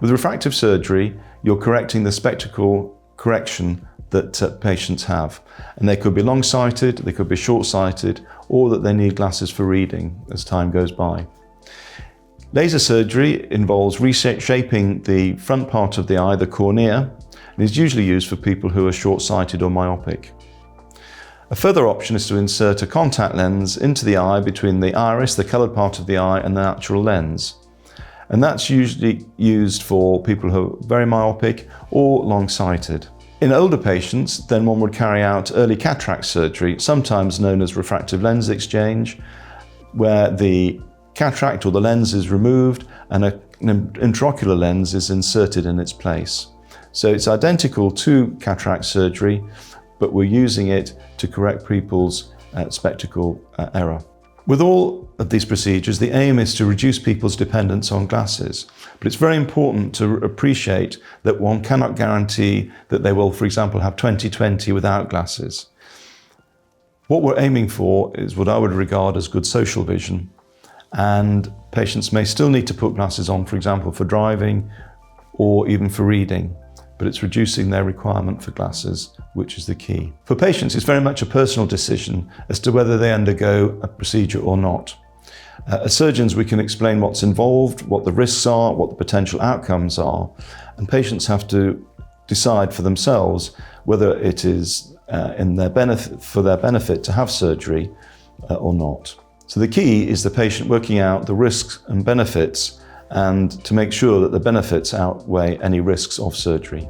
With refractive surgery, you're correcting the spectacle correction that patients have. And they could be long-sighted, they could be short-sighted, or that they need glasses for reading as time goes by. Laser surgery involves reshaping the front part of the eye, the cornea, and is usually used for people who are short-sighted or myopic. A further option is to insert a contact lens into the eye between the iris, the coloured part of the eye, and the natural lens. And that's usually used for people who are very myopic or long-sighted. In older patients, then one would carry out early cataract surgery, sometimes known as refractive lens exchange, where the cataract or the lens is removed and an intraocular lens is inserted in its place. So it's identical to cataract surgery, but we're using it to correct people's spectacle error. With all of these procedures, the aim is to reduce people's dependence on glasses. But it's very important to appreciate that one cannot guarantee that they will, for example, have 20/20 without glasses. What we're aiming for is what I would regard as good social vision. And patients may still need to put glasses on, for example, for driving or even for reading. But it's reducing their requirement for glasses, which is the key. For patients, it's very much a personal decision as to whether they undergo a procedure or not. As surgeons, we can explain what's involved, what the risks are, what the potential outcomes are, and patients have to decide for themselves whether it is for their benefit to have surgery or not. So the key is the patient working out the risks and benefits and to make sure that the benefits outweigh any risks of surgery.